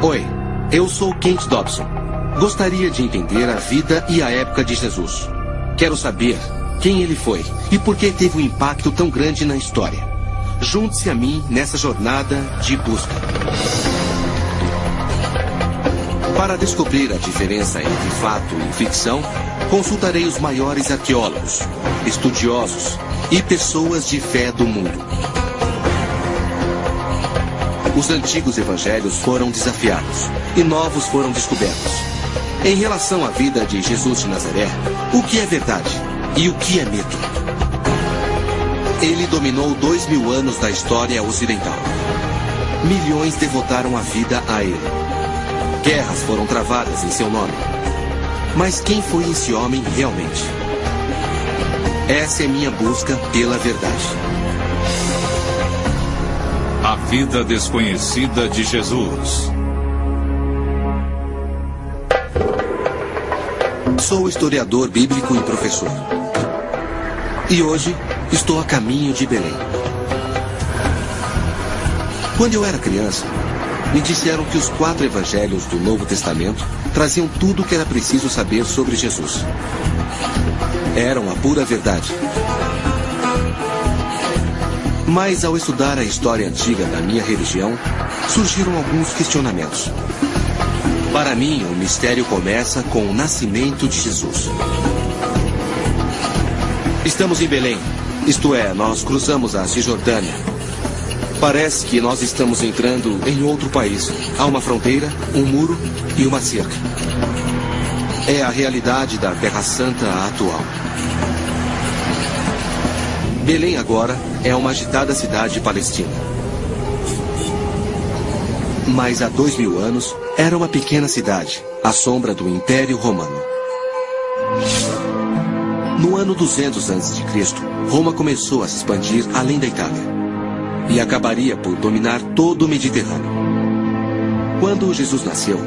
Oi, eu sou Kent Dobson. Gostaria de entender a vida e a época de Jesus. Quero saber quem ele foi e por que teve um impacto tão grande na história. Junte-se a mim nessa jornada de busca. Para descobrir a diferença entre fato e ficção, consultarei os maiores arqueólogos, estudiosos e pessoas de fé do mundo. Os antigos evangelhos foram desafiados e novos foram descobertos. Em relação à vida de Jesus de Nazaré, o que é verdade e o que é mito? Ele dominou 2000 anos da história ocidental. Milhões devotaram a vida a ele. Guerras foram travadas em seu nome. Mas quem foi esse homem realmente? Essa é minha busca pela verdade. A vida desconhecida de Jesus. Sou historiador bíblico e professor. E hoje estou a caminho de Belém. Quando eu era criança, me disseram que os 4 evangelhos do Novo Testamento traziam tudo o que era preciso saber sobre Jesus. Eram a pura verdade. Mas ao estudar a história antiga da minha religião, surgiram alguns questionamentos. Para mim, o mistério começa com o nascimento de Jesus. Estamos em Belém, isto é, nós cruzamos a Cisjordânia. Parece que nós estamos entrando em outro país. Há uma fronteira, um muro e uma cerca. É a realidade da Terra Santa atual. Belém agora é uma agitada cidade palestina. Mas há 2000 anos era uma pequena cidade, à sombra do Império Romano. No ano 200 a.C., Roma começou a se expandir além da Itália e acabaria por dominar todo o Mediterrâneo. Quando Jesus nasceu,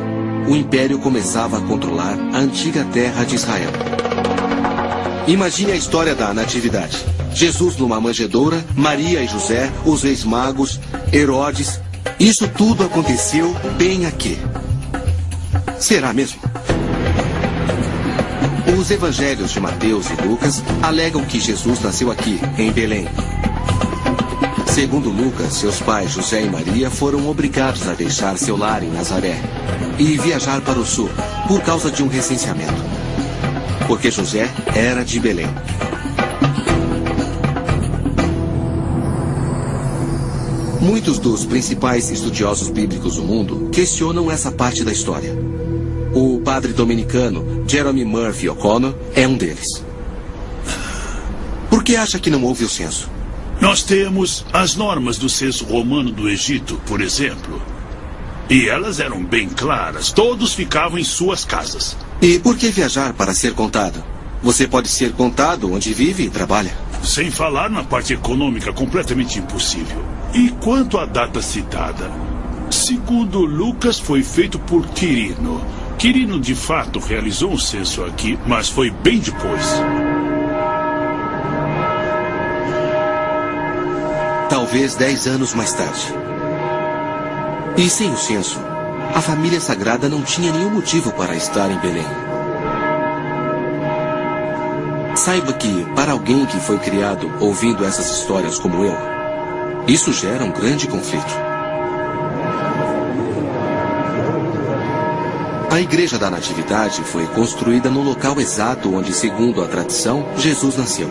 o Império começava a controlar a antiga terra de Israel. Imagine a história da Natividade. Jesus numa manjedoura, Maria e José, os reis magos, Herodes. Isso tudo aconteceu bem aqui. Será mesmo? Os evangelhos de Mateus e Lucas alegam que Jesus nasceu aqui, em Belém. Segundo Lucas, seus pais José e Maria foram obrigados a deixar seu lar em Nazaré e viajar para o sul por causa de um recenseamento. Porque José era de Belém. Muitos dos principais estudiosos bíblicos do mundo questionam essa parte da história. O padre dominicano Jeremy Murphy O'Connor é um deles. Por que acha que não houve o censo? Nós temos as normas do censo romano do Egito, por exemplo. E elas eram bem claras. Todos ficavam em suas casas. E por que viajar para ser contado? Você pode ser contado onde vive e trabalha. Sem falar na parte econômica, completamente impossível. E quanto à data citada? Segundo Lucas, foi feito por Quirino. Quirino, de fato, realizou um censo aqui, mas foi bem depois. Talvez 10 anos mais tarde. E sem o censo, a família sagrada não tinha nenhum motivo para estar em Belém. Saiba que, para alguém que foi criado ouvindo essas histórias como eu, isso gera um grande conflito. A Igreja da Natividade foi construída no local exato onde, segundo a tradição, Jesus nasceu.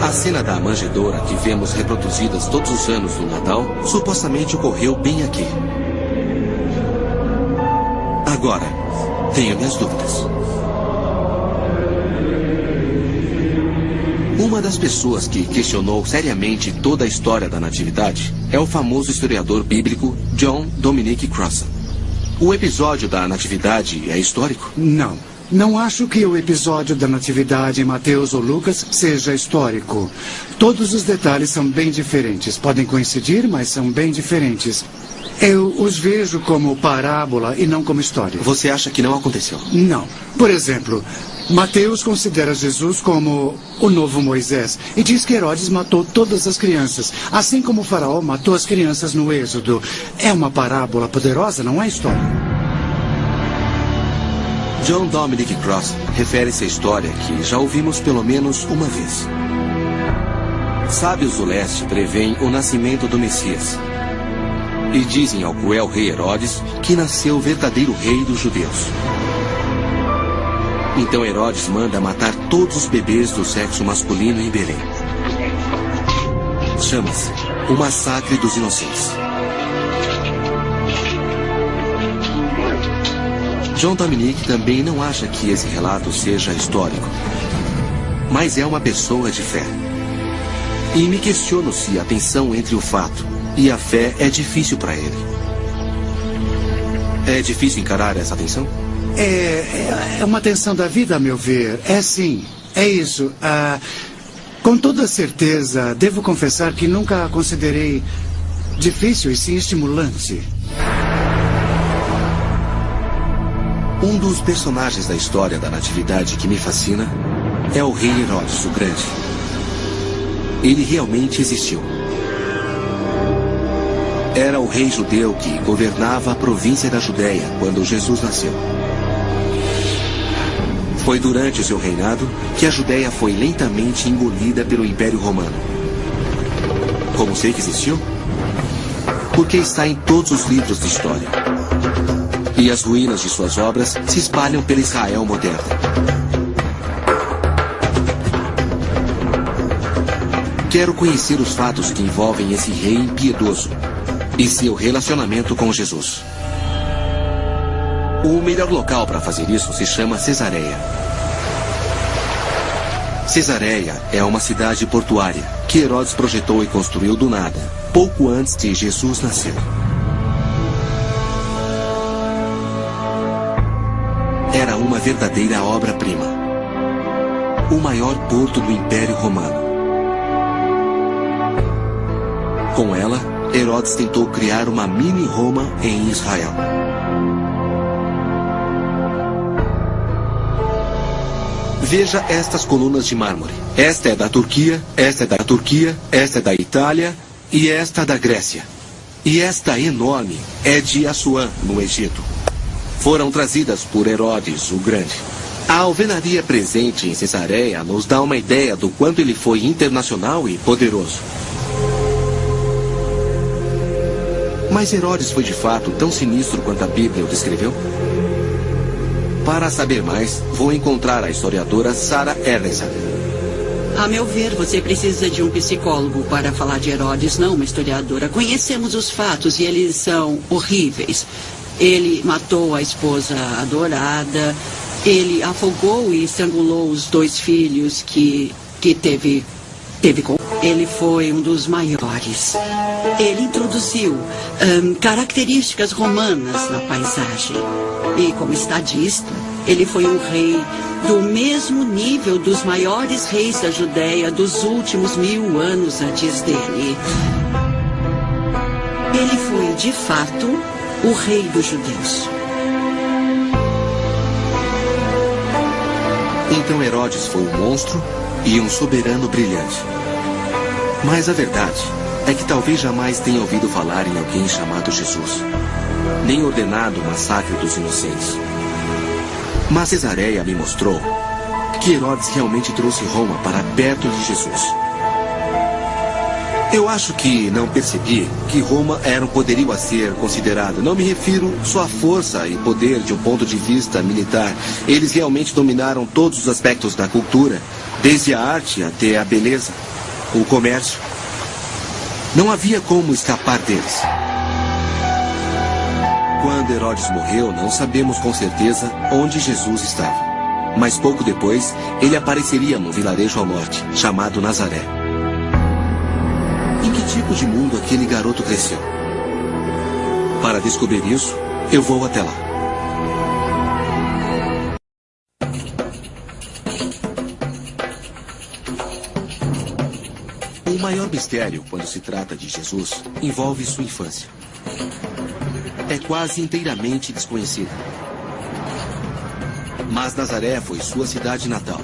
A cena da manjedoura que vemos reproduzidas todos os anos no Natal supostamente ocorreu bem aqui. Agora, tenho minhas dúvidas. Uma das pessoas que questionou seriamente toda a história da Natividade é o famoso historiador bíblico John Dominic Crossan. O episódio da Natividade é histórico? Não acho que o episódio da Natividade em Mateus ou Lucas seja histórico. Todos os detalhes são bem diferentes. Podem coincidir, mas são bem diferentes. Eu os vejo como parábola e não como história. Você acha que não aconteceu? Não. Por exemplo, Mateus considera Jesus como o novo Moisés e diz que Herodes matou todas as crianças, assim como o faraó matou as crianças no Êxodo. É uma parábola poderosa, não é história. John Dominic Cross refere-se à história que já ouvimos pelo menos uma vez. Sábios do leste preveem o nascimento do Messias e dizem ao cruel rei Herodes que nasceu o verdadeiro rei dos judeus. Então Herodes manda matar todos os bebês do sexo masculino em Belém. Chama-se o Massacre dos Inocentes. John Dominic também não acha que esse relato seja histórico, mas é uma pessoa de fé. E me questiono se a tensão entre o fato e a fé é difícil para ele. É difícil encarar essa tensão? É uma tensão da vida, a meu ver. É sim, é isso. Com toda certeza, devo confessar que nunca a considerei difícil e sim estimulante. Um dos personagens da história da Natividade que me fascina é o rei Herodes o Grande. Ele realmente existiu. Era o rei judeu que governava a província da Judéia quando Jesus nasceu. Foi durante o seu reinado que a Judéia foi lentamente engolida pelo Império Romano. Como sei que existiu? Porque está em todos os livros de história. E as ruínas de suas obras se espalham pela Israel moderna. Quero conhecer os fatos que envolvem esse rei impiedoso e seu relacionamento com Jesus. O melhor local para fazer isso se chama Cesareia. Cesareia é uma cidade portuária que Herodes projetou e construiu do nada, pouco antes de Jesus nascer. Era uma verdadeira obra-prima. O maior porto do Império Romano. Com ela, Herodes tentou criar uma mini-Roma em Israel. Veja estas colunas de mármore. Esta é da Turquia, esta é da Turquia, esta é da Itália e esta da Grécia. E esta enorme é de Assuã, no Egito. Foram trazidas por Herodes o Grande. A alvenaria presente em Cesareia nos dá uma ideia do quanto ele foi internacional e poderoso. Mas Herodes foi de fato tão sinistro quanto a Bíblia o descreveu? Para saber mais, vou encontrar a historiadora Sarah Erlandson. A meu ver, você precisa de um psicólogo para falar de Herodes, não uma historiadora. Conhecemos os fatos e eles são horríveis. Ele matou a esposa adorada, ele afogou e estrangulou os 2 filhos que teve com. Ele foi um dos maiores. Ele introduziu características romanas na paisagem. E como estadista, ele foi um rei do mesmo nível dos maiores reis da Judéia dos últimos 1000 anos antes dele. Ele foi, de fato, o rei dos judeus. Então Herodes foi um monstro e um soberano brilhante. Mas a verdade é que talvez jamais tenha ouvido falar em alguém chamado Jesus, nem ordenado o massacre dos inocentes. Mas Cesareia me mostrou que Herodes realmente trouxe Roma para perto de Jesus. Eu acho que não percebi que Roma era um poderio a ser considerado. Não me refiro só à força e poder de um ponto de vista militar. Eles realmente dominaram todos os aspectos da cultura, desde a arte até a beleza, o comércio. Não havia como escapar deles. Quando Herodes morreu, não sabemos com certeza onde Jesus estava. Mas pouco depois, ele apareceria num vilarejo ao norte, chamado Nazaré. Em que tipo de mundo aquele garoto cresceu? Para descobrir isso, eu vou até lá. O maior mistério, quando se trata de Jesus, envolve sua infância. é quase inteiramente desconhecida. Mas Nazaré foi sua cidade natal.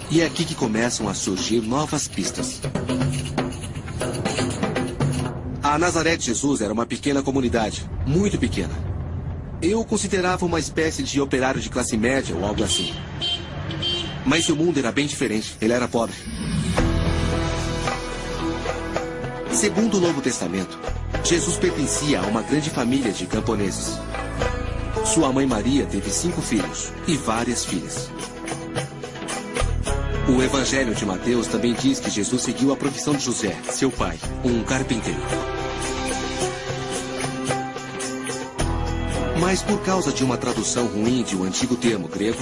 E é aqui que começam a surgir novas pistas. A Nazaré de Jesus era uma pequena comunidade, muito pequena. Eu o considerava uma espécie de operário de classe média ou algo assim. Mas seu mundo era bem diferente, ele era pobre. Segundo o Novo Testamento, Jesus pertencia a uma grande família de camponeses. Sua mãe Maria teve 5 filhos e várias filhas. O Evangelho de Mateus também diz que Jesus seguiu a profissão de José, seu pai, um carpinteiro. Mas por causa de uma tradução ruim de um antigo termo grego,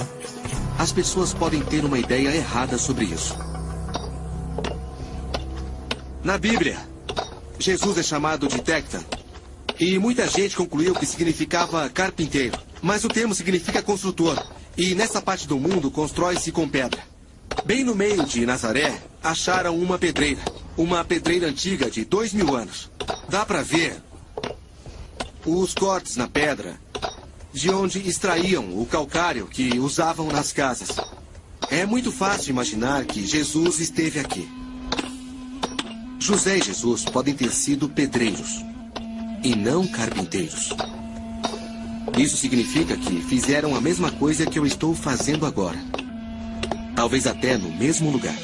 as pessoas podem ter uma ideia errada sobre isso. Na Bíblia, Jesus é chamado de Tecta, e muita gente concluiu que significava carpinteiro, mas o termo significa construtor, e nessa parte do mundo constrói-se com pedra. Bem no meio de Nazaré, acharam uma pedreira antiga de 2000 anos. Dá para ver os cortes na pedra, de onde extraíam o calcário que usavam nas casas. É muito fácil imaginar que Jesus esteve aqui. José e Jesus podem ter sido pedreiros, e não carpinteiros. Isso significa que fizeram a mesma coisa que eu estou fazendo agora. Talvez até no mesmo lugar.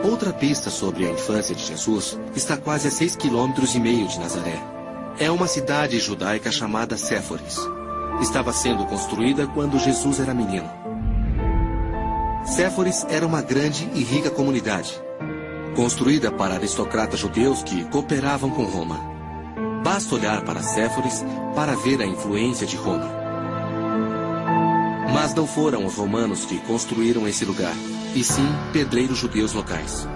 Outra pista sobre a infância de Jesus está quase a 6,5 km de Nazaré. É uma cidade judaica chamada Séforis. Estava sendo construída quando Jesus era menino. Séforis era uma grande e rica comunidade, construída para aristocratas judeus que cooperavam com Roma. Basta olhar para Séforis para ver a influência de Roma. Mas não foram os romanos que construíram esse lugar, e sim pedreiros judeus locais.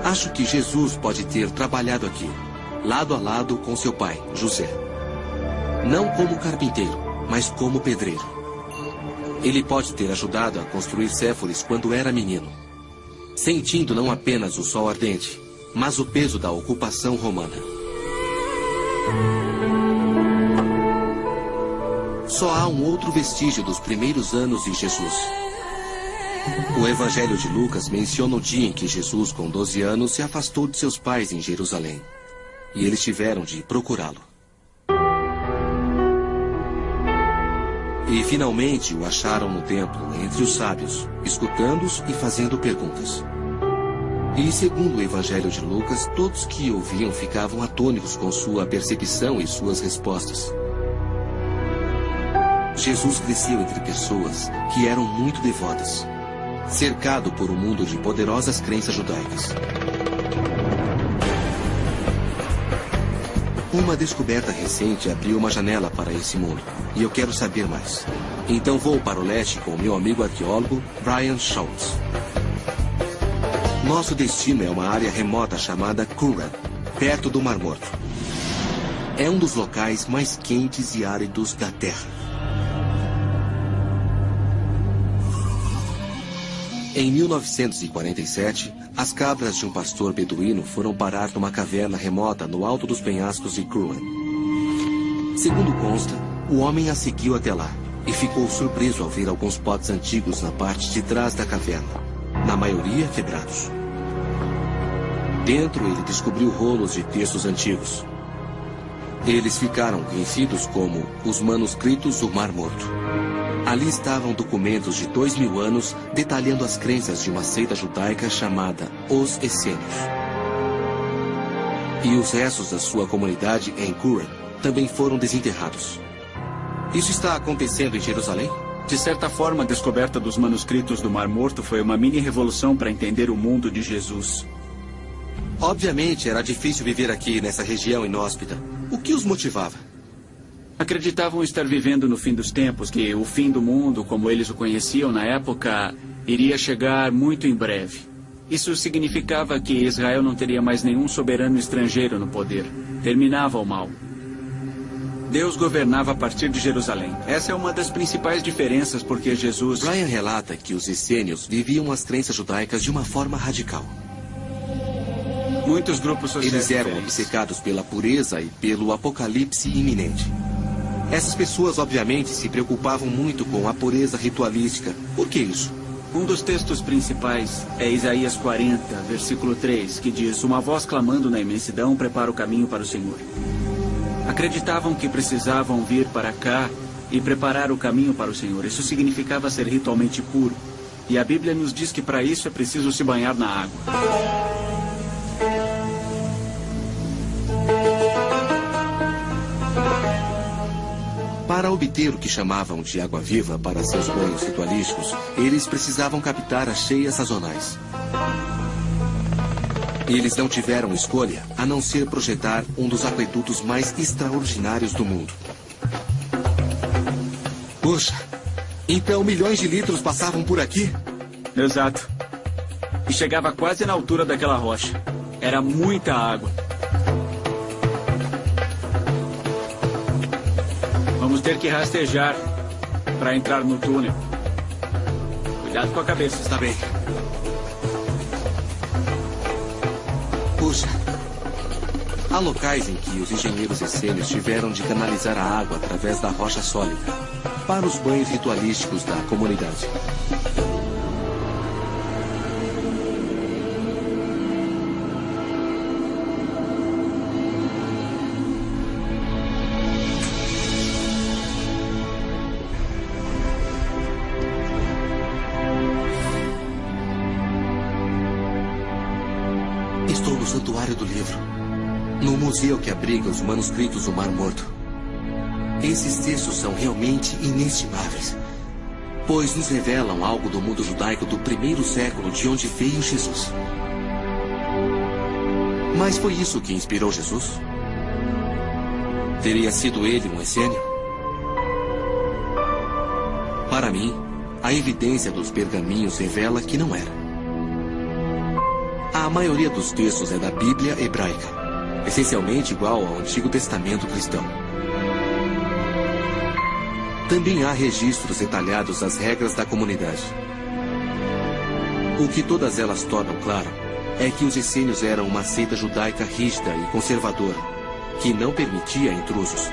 Acho que Jesus pode ter trabalhado aqui, lado a lado com seu pai, José. Não como carpinteiro, mas como pedreiro. Ele pode ter ajudado a construir Séforis quando era menino, sentindo não apenas o sol ardente, mas o peso da ocupação romana. Só há um outro vestígio dos primeiros anos de Jesus. O Evangelho de Lucas menciona o dia em que Jesus, com 12 anos, se afastou de seus pais em Jerusalém. E eles tiveram de procurá-lo. E finalmente o acharam no templo, entre os sábios, escutando-os e fazendo perguntas. E segundo o Evangelho de Lucas, todos que ouviam ficavam atônitos com sua percepção e suas respostas. Jesus cresceu entre pessoas que eram muito devotas, cercado por um mundo de poderosas crenças judaicas. Uma descoberta recente abriu uma janela para esse mundo, e eu quero saber mais. Então vou para o leste com meu amigo arqueólogo, Brian Schultz. Nosso destino é uma área remota chamada Qumran, perto do Mar Morto. É um dos locais mais quentes e áridos da Terra. Em 1947, as cabras de um pastor beduíno foram parar numa caverna remota no alto dos penhascos de Qumran. Segundo consta, o homem a seguiu até lá e ficou surpreso ao ver alguns potes antigos na parte de trás da caverna, na maioria quebrados. Dentro, ele descobriu rolos de textos antigos. Eles ficaram conhecidos como os manuscritos do Mar Morto. Ali estavam documentos de 2000 anos detalhando as crenças de uma seita judaica chamada Os Essênios. E os restos da sua comunidade em Qumran também foram desenterrados. Isso está acontecendo em Jerusalém? De certa forma, a descoberta dos manuscritos do Mar Morto foi uma mini-revolução para entender o mundo de Jesus. Obviamente, era difícil viver aqui nessa região inóspita. O que os motivava? Acreditavam estar vivendo no fim dos tempos, que o fim do mundo, como eles o conheciam na época, iria chegar muito em breve. Isso significava que Israel não teria mais nenhum soberano estrangeiro no poder. Terminava o mal. Deus governava a partir de Jerusalém. Essa é uma das principais diferenças porque Jesus... Brian relata que os essênios viviam as crenças judaicas de uma forma radical. Muitos grupos sociais Eles eram diferentes. obcecados pela pureza e pelo apocalipse iminente. Essas pessoas, obviamente, se preocupavam muito com a pureza ritualística. Por que isso? Um dos textos principais é Isaías 40, versículo 3, que diz: uma voz clamando na imensidão prepara o caminho para o Senhor. Acreditavam que precisavam vir para cá e preparar o caminho para o Senhor. Isso significava ser ritualmente puro. E a Bíblia nos diz que para isso é preciso se banhar na água. Para obter o que chamavam de água viva para seus banhos ritualísticos, eles precisavam captar as cheias sazonais. Eles não tiveram escolha a não ser projetar um dos aquedutos mais extraordinários do mundo. Puxa, então milhões de litros passavam por aqui? Exato. E chegava quase na altura daquela rocha. Era muita água. Vamos ter que rastejar para entrar no túnel. Cuidado com a cabeça. Está bem. Puxa. Há locais em que os engenheiros essênios tiveram de canalizar a água através da rocha sólida para os banhos ritualísticos da comunidade. Estou no Santuário do Livro, no museu que abriga os manuscritos do Mar Morto. Esses textos são realmente inestimáveis, pois nos revelam algo do mundo judaico do primeiro século, de onde veio Jesus. Mas foi isso que inspirou Jesus? Teria sido ele um essênio? Para mim, a evidência dos pergaminhos revela que não era. A maioria dos textos é da Bíblia hebraica, essencialmente igual ao Antigo Testamento cristão. Também há registros detalhados das regras da comunidade. O que todas elas tornam claro é que os essênios eram uma seita judaica rígida e conservadora, que não permitia intrusos.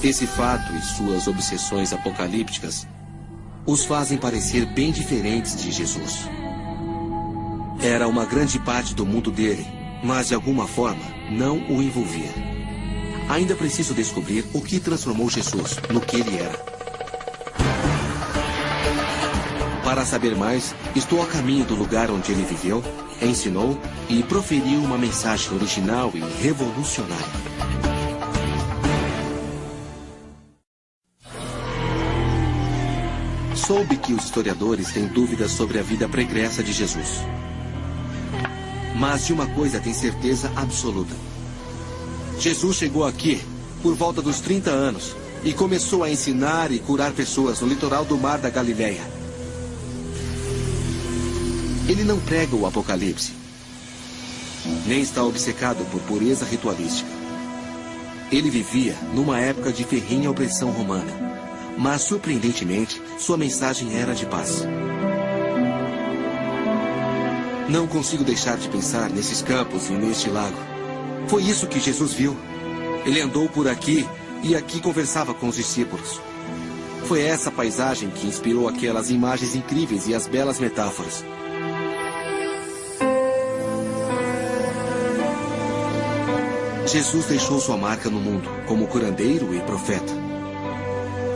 Esse fato e suas obsessões apocalípticas os fazem parecer bem diferentes de Jesus. Era uma grande parte do mundo dele, mas de alguma forma não o envolvia. Ainda preciso descobrir o que transformou Jesus no que ele era. Para saber mais, estou a caminho do lugar onde ele viveu, ensinou e proferiu uma mensagem original e revolucionária. Soube que os historiadores têm dúvidas sobre a vida pregressa de Jesus. Mas de uma coisa tem certeza absoluta. Jesus chegou aqui por volta dos 30 anos e começou a ensinar e curar pessoas no litoral do Mar da Galileia. Ele não prega o apocalipse, nem está obcecado por pureza ritualística. Ele vivia numa época de ferrenha opressão romana. Mas, surpreendentemente, sua mensagem era de paz. Não consigo deixar de pensar nesses campos e neste lago. Foi isso que Jesus viu. Ele andou por aqui e aqui conversava com os discípulos. Foi essa paisagem que inspirou aquelas imagens incríveis e as belas metáforas. Jesus deixou sua marca no mundo como curandeiro e profeta.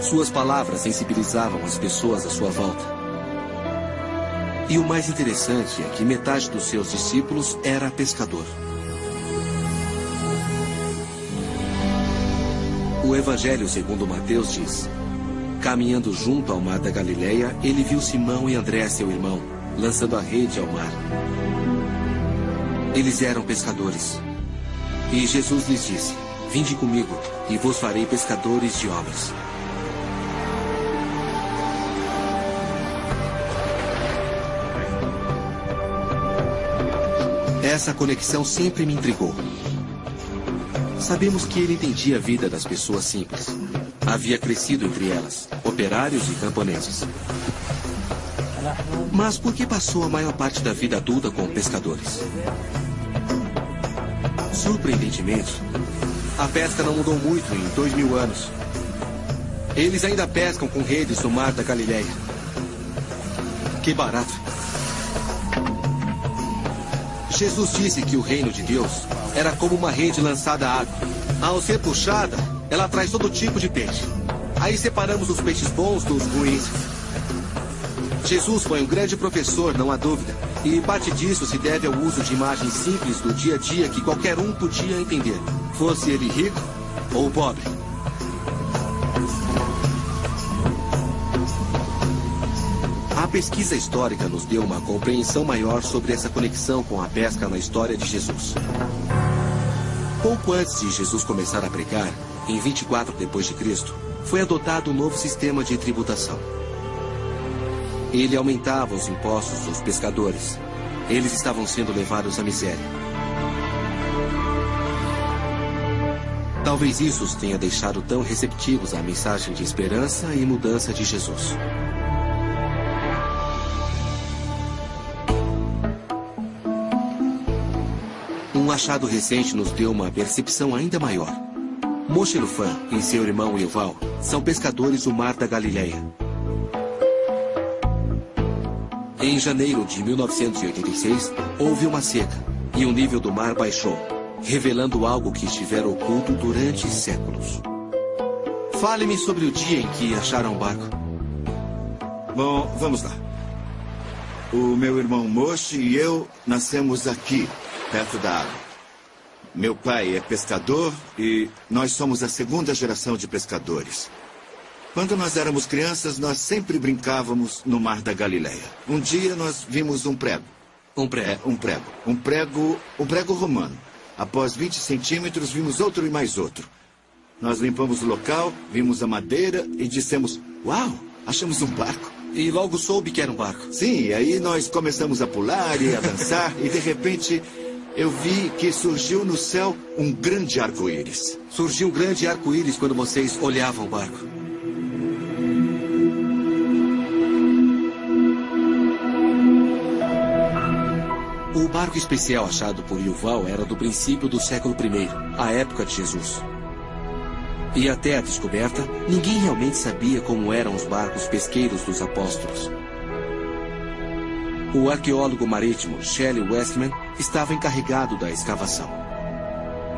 Suas palavras sensibilizavam as pessoas à sua volta. E o mais interessante é que metade dos seus discípulos era pescador. O Evangelho segundo Mateus diz: caminhando junto ao mar da Galileia, ele viu Simão e André, seu irmão, lançando a rede ao mar. Eles eram pescadores. E Jesus lhes disse: vinde comigo e vos farei pescadores de homens. Essa conexão sempre me intrigou. Sabemos que ele entendia a vida das pessoas simples. Havia crescido entre elas, operários e camponeses. Mas por que passou a maior parte da vida adulta com pescadores? Surpreendentemente, a pesca não mudou muito em 2000 anos. Eles ainda pescam com redes no Mar da Galileia. Que barato. Jesus disse que o reino de Deus era como uma rede lançada à água. Ao ser puxada, ela traz todo tipo de peixe. Aí separamos os peixes bons dos ruins. Jesus foi um grande professor, não há dúvida. E parte disso se deve ao uso de imagens simples do dia a dia que qualquer um podia entender, fosse ele rico ou pobre. A pesquisa histórica nos deu uma compreensão maior sobre essa conexão com a pesca na história de Jesus. Pouco antes de Jesus começar a pregar, em 24 d.C., foi adotado um novo sistema de tributação. Ele aumentava os impostos dos pescadores. Eles estavam sendo levados à miséria. Talvez isso os tenha deixado tão receptivos à mensagem de esperança e mudança de Jesus. Um achado recente nos deu uma percepção ainda maior. Moshe Lufan e seu irmão Yuval são pescadores do Mar da Galileia. Em janeiro de 1986, houve uma seca e o nível do mar baixou, revelando algo que estivera oculto durante séculos. Fale-me sobre o dia em que acharam o barco. Bom, vamos lá. O meu irmão Moshe e eu nascemos aqui, perto da água. Meu pai é pescador e nós somos a segunda geração de pescadores. Quando nós éramos crianças, nós sempre brincávamos no Mar da Galileia. Um dia nós vimos um prego. Um prego? É, um prego. Um prego romano. Após 20 centímetros, vimos outro e mais outro. Nós limpamos o local, vimos a madeira e dissemos, uau, achamos um barco. E logo soube que era um barco. Sim, e aí nós começamos a pular e a dançar e de repente eu vi que surgiu no céu um grande arco-íris. Surgiu um grande arco-íris quando vocês olhavam o barco. O barco especial achado por Yuval era do princípio do século I, a época de Jesus. E até a descoberta, ninguém realmente sabia como eram os barcos pesqueiros dos apóstolos. O arqueólogo marítimo Shelley Westman estava encarregado da escavação.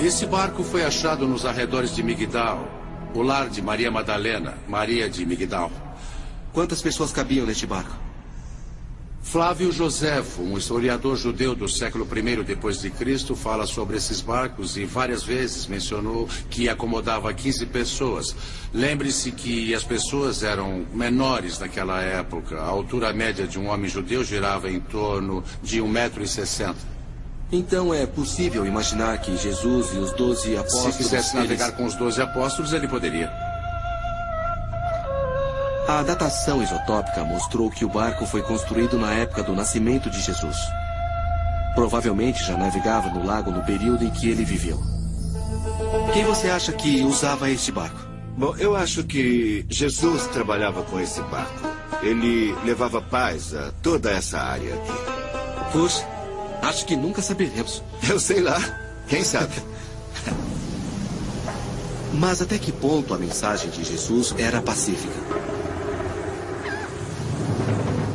Esse barco foi achado nos arredores de Migdal, o lar de Maria Madalena, Maria de Migdal. Quantas pessoas cabiam neste barco? Flávio Joséfo, um historiador judeu do século I d.C., fala sobre esses barcos e várias vezes mencionou que acomodava 15 pessoas. Lembre-se que as pessoas eram menores naquela época. A altura média de um homem judeu girava em torno de 1,60 m. Então é possível imaginar que Jesus e os 12 apóstolos... Se quisesse navegar com os 12 apóstolos, ele poderia. A datação isotópica mostrou que o barco foi construído na época do nascimento de Jesus. Provavelmente já navegava no lago no período em que ele viveu. Quem você acha que usava este barco? Bom, eu acho que Jesus trabalhava com esse barco. Ele levava paz a toda essa área aqui. Puxa, acho que nunca saberemos. Eu sei lá. Quem sabe? Mas até que ponto a mensagem de Jesus era pacífica?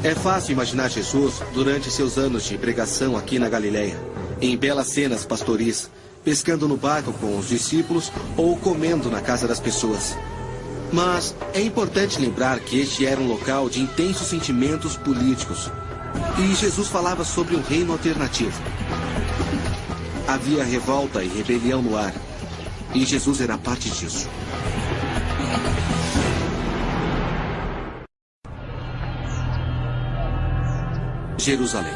É fácil imaginar Jesus durante seus anos de pregação aqui na Galileia, em belas cenas pastoris, pescando no barco com os discípulos ou comendo na casa das pessoas. Mas é importante lembrar que este era um local de intensos sentimentos políticos. E Jesus falava sobre um reino alternativo. Havia revolta e rebelião no ar. E Jesus era parte disso. Jerusalém.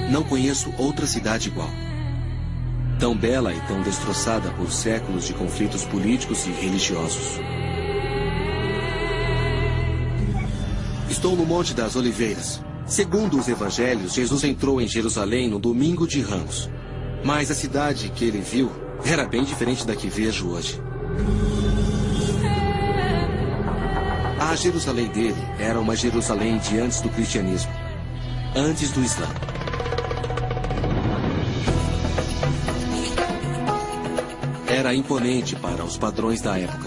Não conheço outra cidade igual. Tão bela e tão destroçada por séculos de conflitos políticos e religiosos. Estou no Monte das Oliveiras. Segundo os evangelhos, Jesus entrou em Jerusalém no domingo de Ramos. Mas a cidade que ele viu era bem diferente da que vejo hoje. A A Jerusalém dele era uma Jerusalém de antes do cristianismo, antes do Islã. Era imponente para os padrões da época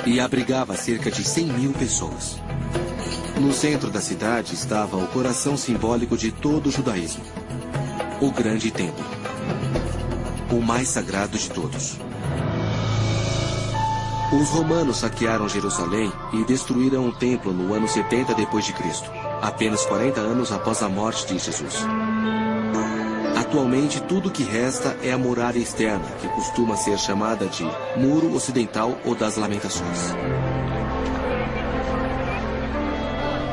e abrigava cerca de 100 mil pessoas. No centro da cidade estava o coração simbólico de todo o judaísmo, o grande templo, o mais sagrado de todos. Os romanos saquearam Jerusalém e destruíram o templo no ano 70 depois de Cristo, apenas 40 anos após a morte de Jesus. Atualmente, tudo que resta é a muralha externa, que costuma ser chamada de Muro Ocidental ou das Lamentações.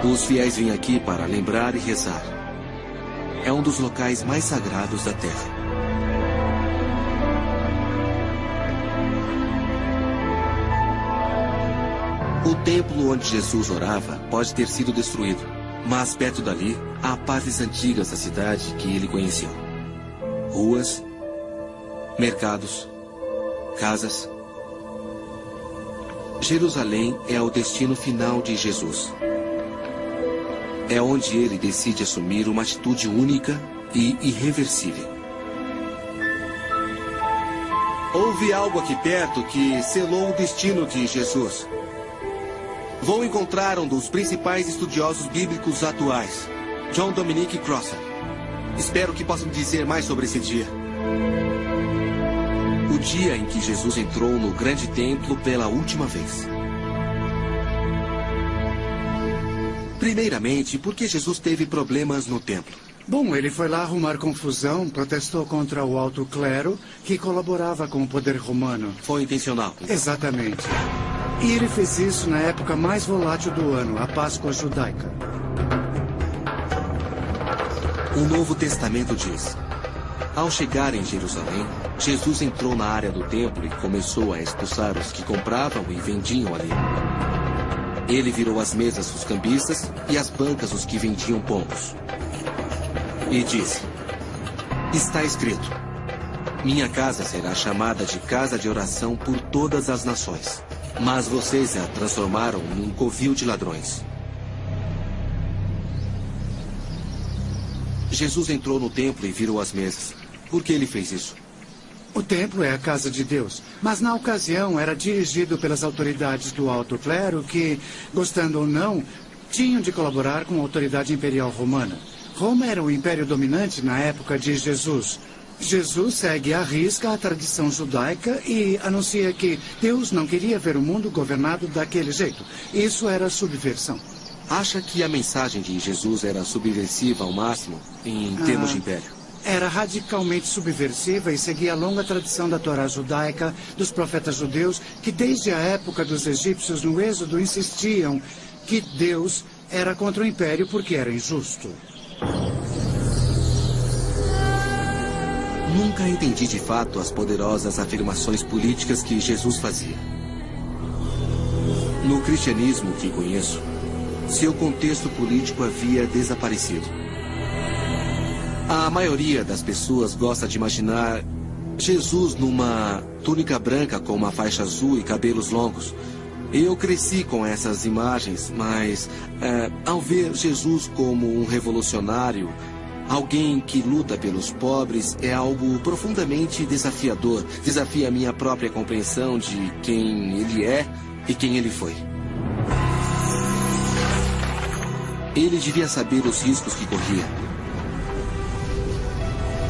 Os fiéis vêm aqui para lembrar e rezar. É um dos locais mais sagrados da Terra. O templo onde Jesus orava pode ter sido destruído, mas perto dali há partes antigas da cidade que ele conheceu. Ruas, mercados, casas. Jerusalém é o destino final de Jesus. É onde ele decide assumir uma atitude única e irreversível. Houve algo aqui perto que selou o destino de Jesus. Vou encontrar um dos principais estudiosos bíblicos atuais, John Dominic Crossan. Espero que possam dizer mais sobre esse dia. O dia em que Jesus entrou no grande templo pela última vez. Primeiramente, por que Jesus teve problemas no templo? Bom, ele foi lá arrumar confusão, protestou contra o alto clero, que colaborava com o poder romano. Foi intencional. Exatamente. E ele fez isso na época mais volátil do ano, a Páscoa judaica. O Novo Testamento diz: ao chegar em Jerusalém, Jesus entrou na área do templo e começou a expulsar os que compravam e vendiam ali. Ele virou as mesas dos cambistas e as bancas dos que vendiam pombos. E disse: está escrito, minha casa será chamada de casa de oração por todas as nações. Mas vocês a transformaram num covil de ladrões. Jesus entrou no templo e virou as mesas. Por que ele fez isso? O templo é a casa de Deus, mas na ocasião era dirigido pelas autoridades do alto clero que, gostando ou não, tinham de colaborar com a autoridade imperial romana. Roma era o império dominante na época de Jesus. Jesus segue à risca a tradição judaica e anuncia que Deus não queria ver o mundo governado daquele jeito. Isso era subversão. Acha que a mensagem de Jesus era subversiva ao máximo em termos de império? Era radicalmente subversiva e seguia a longa tradição da Torá judaica, dos profetas judeus, que desde a época dos egípcios no Êxodo insistiam que Deus era contra o império porque era injusto. Nunca entendi de fato as poderosas afirmações políticas que Jesus fazia. No cristianismo que conheço, seu contexto político havia desaparecido. A maioria das pessoas gosta de imaginar Jesus numa túnica branca com uma faixa azul e cabelos longos. Eu cresci com essas imagens, mas ao ver Jesus como um revolucionário, alguém que luta pelos pobres, é algo profundamente desafiador. Desafia a minha própria compreensão de quem ele é e quem ele foi. Ele devia saber os riscos que corria,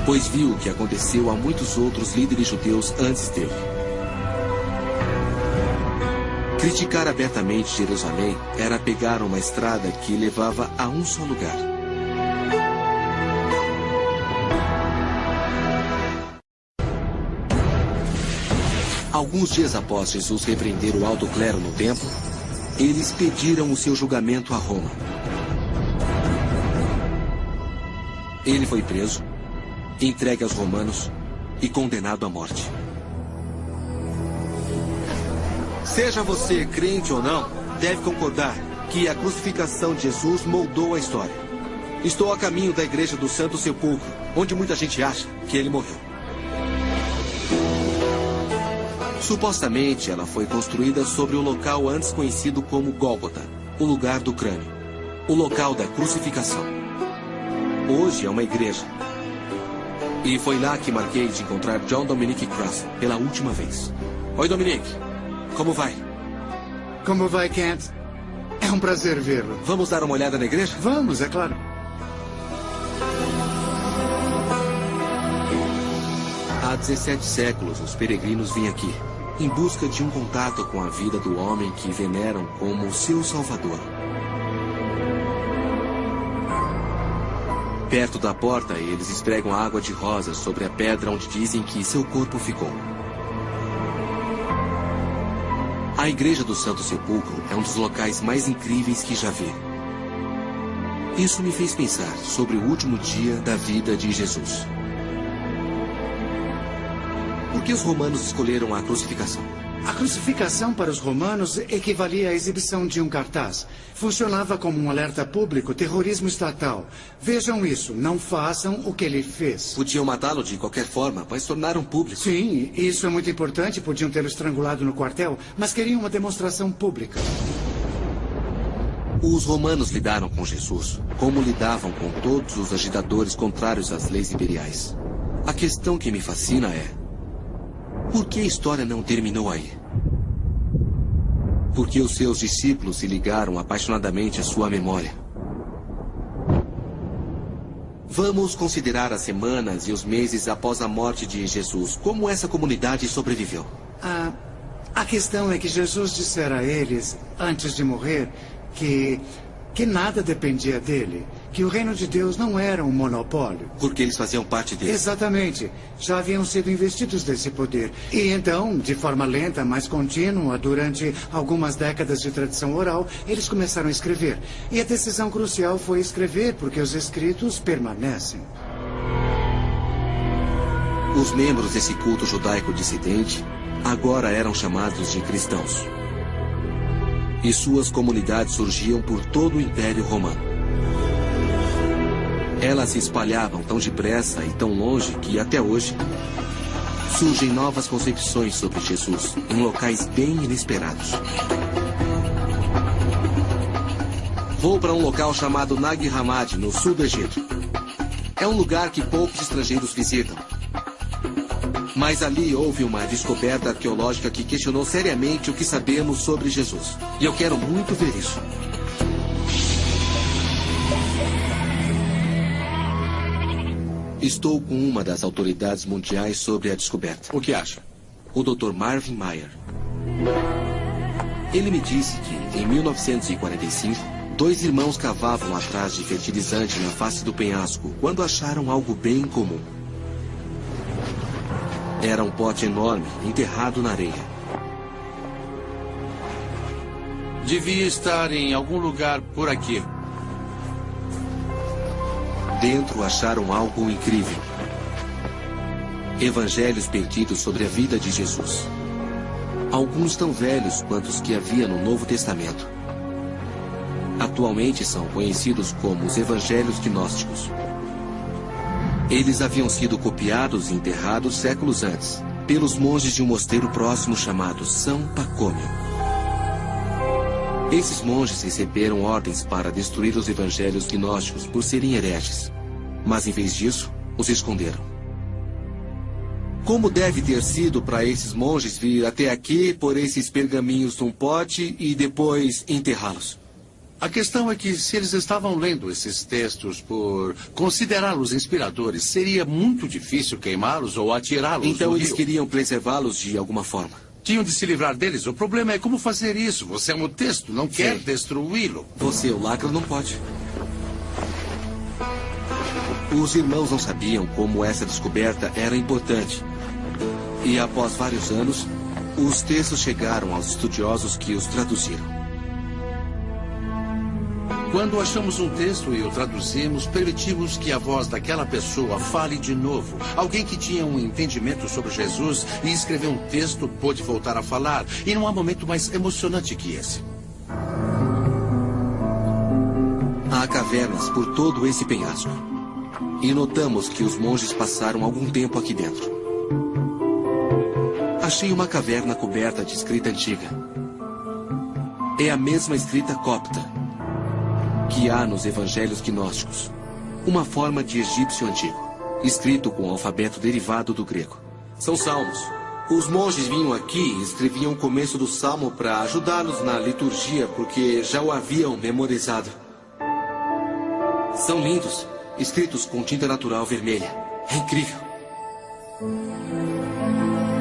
pois viu o que aconteceu a muitos outros líderes judeus antes dele. Criticar abertamente Jerusalém era pegar uma estrada que levava a um só lugar. Alguns dias após Jesus repreender o alto clero no templo, eles pediram o seu julgamento a Roma. Ele foi preso, entregue aos romanos e condenado à morte. Seja você crente ou não, deve concordar que a crucificação de Jesus moldou a história. Estou a caminho da Igreja do Santo Sepulcro, onde muita gente acha que ele morreu. Supostamente, ela foi construída sobre o local antes conhecido como Gólgota, o lugar do crânio, o local da crucificação. Hoje é uma igreja. E foi lá que marquei de encontrar John Dominic Cross pela última vez. Oi, Dominic. Como vai? Como vai, Kent? É um prazer vê-lo. Vamos dar uma olhada na igreja? Vamos, é claro. Há 17 séculos, os peregrinos vêm aqui, em busca de um contato com a vida do homem que veneram como seu salvador. Perto da porta, eles esfregam água de rosas sobre a pedra onde dizem que seu corpo ficou. A Igreja do Santo Sepulcro é um dos locais mais incríveis que já vi. Isso me fez pensar sobre o último dia da vida de Jesus. Por que os romanos escolheram a crucificação? A crucificação para os romanos equivalia à exibição de um cartaz. Funcionava como um alerta público, terrorismo estatal. Vejam isso, não façam o que ele fez. Podiam matá-lo de qualquer forma, mas tornaram público. Sim, isso é muito importante. Podiam tê-lo estrangulado no quartel, mas queriam uma demonstração pública. Os romanos lidaram com Jesus, como lidavam com todos os agitadores contrários às leis imperiais. A questão que me fascina é: por que a história não terminou aí? Porque os seus discípulos se ligaram apaixonadamente à sua memória. Vamos considerar as semanas e os meses após a morte de Jesus. Como essa comunidade sobreviveu? A questão é que Jesus dissera a eles, antes de morrer, que nada dependia dele. Que o reino de Deus não era um monopólio. Porque eles faziam parte dele. Exatamente. Já haviam sido investidos desse poder. E então, de forma lenta, mas contínua, durante algumas décadas de tradição oral, eles começaram a escrever. E a decisão crucial foi escrever, porque os escritos permanecem. Os membros desse culto judaico dissidente agora eram chamados de cristãos. E suas comunidades surgiam por todo o Império Romano. Elas se espalhavam tão depressa e tão longe que, até hoje, surgem novas concepções sobre Jesus em locais bem inesperados. Vou para um local chamado Nag Hammadi, no sul do Egito. É um lugar que poucos estrangeiros visitam. Mas ali houve uma descoberta arqueológica que questionou seriamente o que sabemos sobre Jesus. E eu quero muito ver isso. Estou com uma das autoridades mundiais sobre a descoberta. O que acha? O Dr. Marvin Meyer. Ele me disse que, em 1945, 2 irmãos cavavam atrás de fertilizante na face do penhasco quando acharam algo bem incomum. Era um pote enorme, enterrado na areia. Devia estar em algum lugar por aqui. Dentro acharam algo incrível. Evangelhos perdidos sobre a vida de Jesus. Alguns tão velhos quanto os que havia no Novo Testamento. Atualmente são conhecidos como os Evangelhos Gnósticos. Eles haviam sido copiados e enterrados séculos antes, pelos monges de um mosteiro próximo chamado São Pacômio. Esses monges receberam ordens para destruir os evangelhos gnósticos por serem hereges, mas em vez disso, os esconderam. Como deve ter sido para esses monges vir até aqui, pôr esses pergaminhos num pote e depois enterrá-los? A questão é que se eles estavam lendo esses textos por considerá-los inspiradores, seria muito difícil queimá-los ou atirá-los no Então eles rio. queriam preservá-los de alguma forma. Tinham de se livrar deles. O problema é como fazer isso. Você é um texto, não quer Sim. destruí-lo. Você, o lacra, não pode. Os irmãos não sabiam como essa descoberta era importante. E após vários anos, os textos chegaram aos estudiosos que os traduziram. Quando achamos um texto e o traduzimos, permitimos que a voz daquela pessoa fale de novo. Alguém que tinha um entendimento sobre Jesus e escreveu um texto pôde voltar a falar. E não há momento mais emocionante que esse. Há cavernas por todo esse penhasco. E notamos que os monges passaram algum tempo aqui dentro. Achei uma caverna coberta de escrita antiga. É a mesma escrita copta que há nos evangelhos gnósticos. Uma forma de egípcio antigo, escrito com o alfabeto derivado do grego. São salmos. Os monges vinham aqui e escreviam o começo do salmo para ajudá-los na liturgia, porque já o haviam memorizado. São lindos, escritos com tinta natural vermelha. É incrível.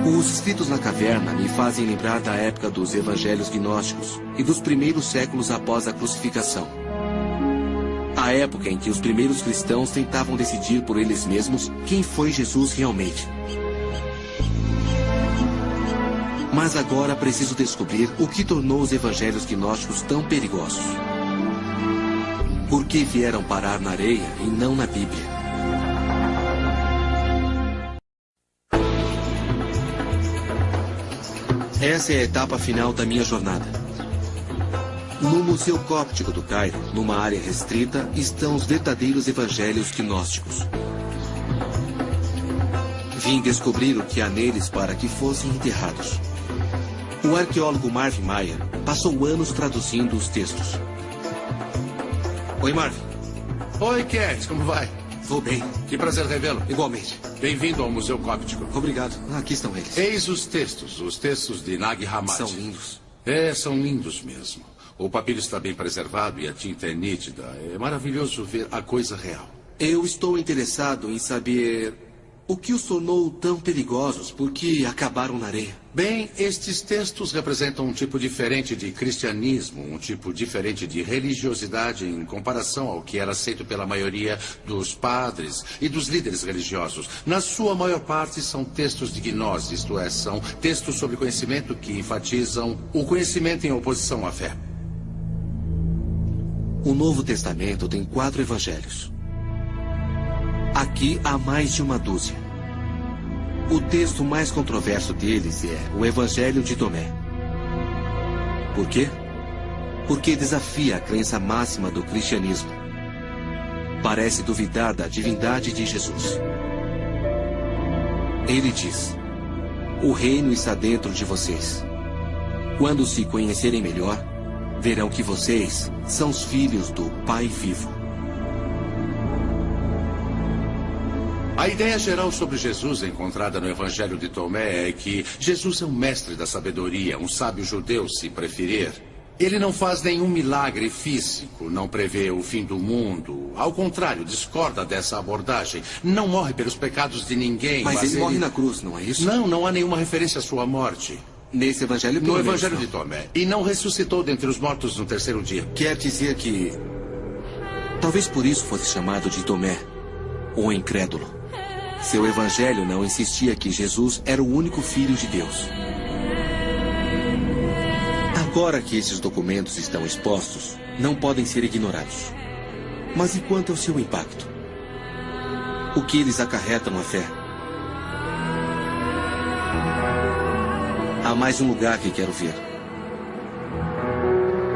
Os escritos na caverna me fazem lembrar da época dos evangelhos gnósticos e dos primeiros séculos após a crucificação. A época em que os primeiros cristãos tentavam decidir por eles mesmos quem foi Jesus realmente. Mas agora preciso descobrir o que tornou os evangelhos gnósticos tão perigosos. Por que vieram parar na areia e não na Bíblia? Essa é a etapa final da minha jornada. No Museu Cóptico do Cairo, numa área restrita, estão os verdadeiros evangelhos gnósticos. Vim descobrir o que há neles para que fossem enterrados. O arqueólogo Marvin Mayer passou anos traduzindo os textos. Oi, Marvin. Oi, Cat, como vai? Vou bem. Que prazer revê-lo. Igualmente. Bem-vindo ao Museu Cóptico. Obrigado. Aqui estão eles. Eis os textos de Nag Hammadi. São lindos. São lindos mesmo. O papiro está bem preservado e a tinta é nítida. É maravilhoso ver a coisa real. Eu estou interessado em saber o que os tornou tão perigosos, por que acabaram na areia. Bem, estes textos representam um tipo diferente de cristianismo, um tipo diferente de religiosidade em comparação ao que era aceito pela maioria dos padres e dos líderes religiosos. Na sua maior parte são textos de gnose, isto é, são textos sobre conhecimento que enfatizam o conhecimento em oposição à fé. O Novo Testamento tem 4 evangelhos. Aqui há mais de uma dúzia. O texto mais controverso deles é o Evangelho de Tomé. Por quê? Porque desafia a crença máxima do cristianismo. Parece duvidar da divindade de Jesus. Ele diz: o reino está dentro de vocês. Quando se conhecerem melhor, verão que vocês são os filhos do Pai vivo. A ideia geral sobre Jesus encontrada no Evangelho de Tomé é que Jesus é um mestre da sabedoria, um sábio judeu, se preferir. Ele não faz nenhum milagre físico, não prevê o fim do mundo. Ao contrário, discorda dessa abordagem. Não morre pelos pecados de ninguém. Mas ele morre na cruz, não é isso? Não há nenhuma referência à sua morte. Nesse Evangelho, no Evangelho de Tomé. E não ressuscitou dentre os mortos no 3º dia. Quer dizer que talvez por isso fosse chamado de Tomé, o incrédulo. Seu evangelho não insistia que Jesus era o único Filho de Deus. Agora que esses documentos estão expostos, não podem ser ignorados. Mas e quanto ao seu impacto? O que eles acarretam à fé? Há mais um lugar que quero ver.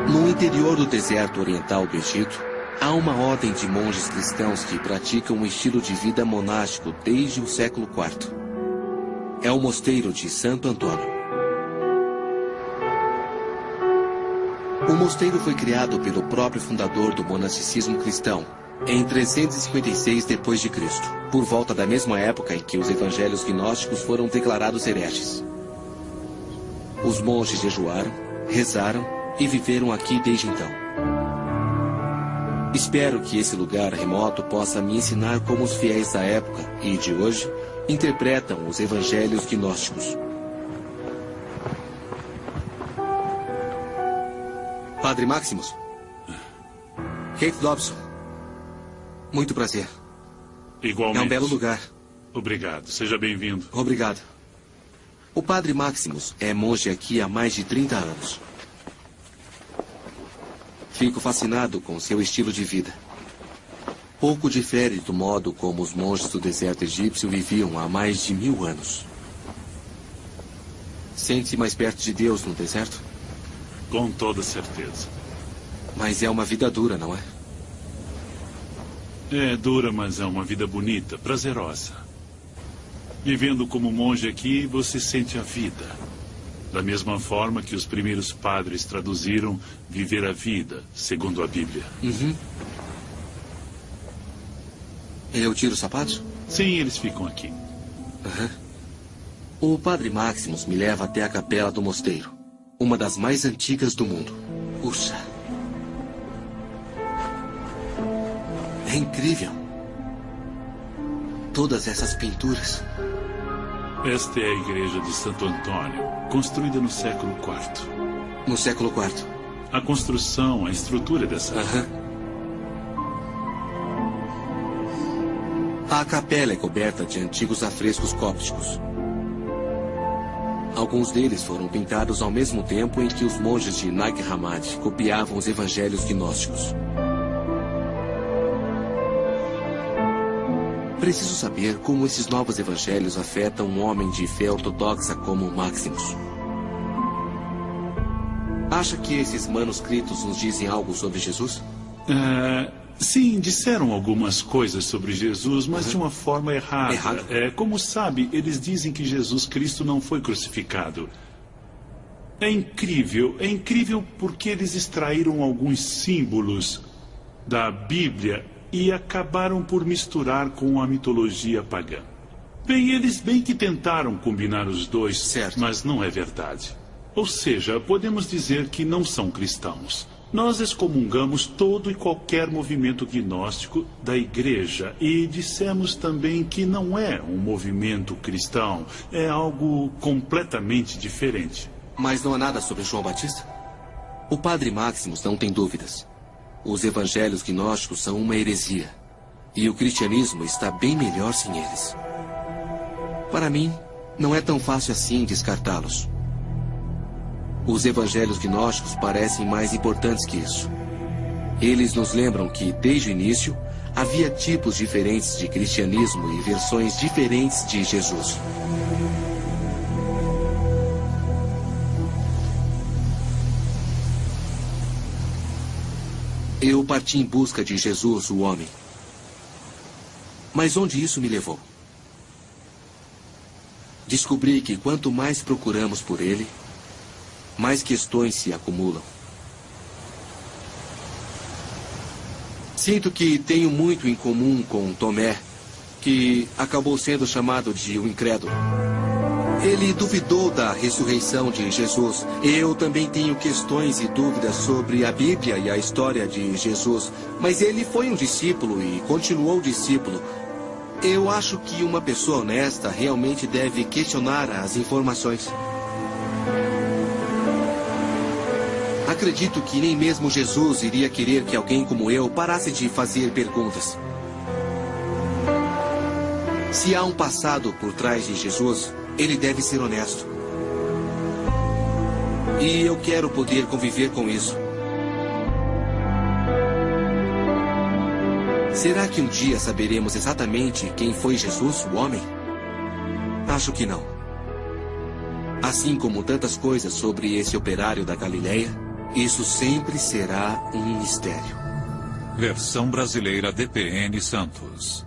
No interior do deserto oriental do Egito, há uma ordem de monges cristãos que praticam um estilo de vida monástico desde o século IV. É o mosteiro de Santo Antônio. O mosteiro foi criado pelo próprio fundador do monasticismo cristão, em 356 d.C., por volta da mesma época em que os evangelhos gnósticos foram declarados hereges. Os monges jejuaram, rezaram e viveram aqui desde então. Espero que esse lugar remoto possa me ensinar como os fiéis da época e de hoje interpretam os evangelhos gnósticos. Padre Maximus. Kate Dobson. Muito prazer. Igualmente. É um belo lugar. Obrigado. Seja bem-vindo. Obrigado. O Padre Maximus é monge aqui há mais de 30 anos. Fico fascinado com seu estilo de vida. Pouco difere do modo como os monges do deserto egípcio viviam há mais de 1000 anos. Sente-se mais perto de Deus no deserto? Com toda certeza. Mas é uma vida dura, não é? É dura, mas é uma vida bonita, prazerosa. Vivendo como monge aqui, você sente a vida. Da mesma forma que os primeiros padres traduziram viver a vida, segundo a Bíblia. Uhum. Eu tiro os sapatos? Sim, eles ficam aqui. Uhum. O padre Maximus me leva até a capela do mosteiro. Uma das mais antigas do mundo. Puxa. É incrível. Todas essas pinturas. Esta é a igreja de Santo Antônio, construída no século IV. No século IV. A construção, a estrutura dessa... Uhum. A capela é coberta de antigos afrescos cópticos. Alguns deles foram pintados ao mesmo tempo em que os monges de Nag Hammadi copiavam os evangelhos gnósticos. Preciso saber como esses novos evangelhos afetam um homem de fé ortodoxa como Maximus. Acha que esses manuscritos nos dizem algo sobre Jesus? Sim, disseram algumas coisas sobre Jesus, mas de uma forma errada. Errado? Como sabe, eles dizem que Jesus Cristo não foi crucificado. É incrível porque eles extraíram alguns símbolos da Bíblia e acabaram por misturar com a mitologia pagã. Bem, eles bem que tentaram combinar os dois, certo, mas não é verdade. Ou seja, podemos dizer que não são cristãos. Nós excomungamos todo e qualquer movimento gnóstico da igreja e dissemos também que não é um movimento cristão, é algo completamente diferente. Mas não há nada sobre João Batista? O padre Maximus não tem dúvidas. Os evangelhos gnósticos são uma heresia. E o cristianismo está bem melhor sem eles. Para mim, não é tão fácil assim descartá-los. Os evangelhos gnósticos parecem mais importantes que isso. Eles nos lembram que, desde o início, havia tipos diferentes de cristianismo e versões diferentes de Jesus. Eu parti em busca de Jesus, o homem. Mas onde isso me levou? Descobri que quanto mais procuramos por ele, mais questões se acumulam. Sinto que tenho muito em comum com Tomé, que acabou sendo chamado de o incrédulo. Ele duvidou da ressurreição de Jesus. Eu também tenho questões e dúvidas sobre a Bíblia e a história de Jesus. Mas ele foi um discípulo e continuou discípulo. Eu acho que uma pessoa honesta realmente deve questionar as informações. Acredito que nem mesmo Jesus iria querer que alguém como eu parasse de fazer perguntas. Se há um passado por trás de Jesus, ele deve ser honesto. E eu quero poder conviver com isso. Será que um dia saberemos exatamente quem foi Jesus, o homem? Acho que não. Assim como tantas coisas sobre esse operário da Galileia, isso sempre será um mistério. Versão brasileira DPN Santos.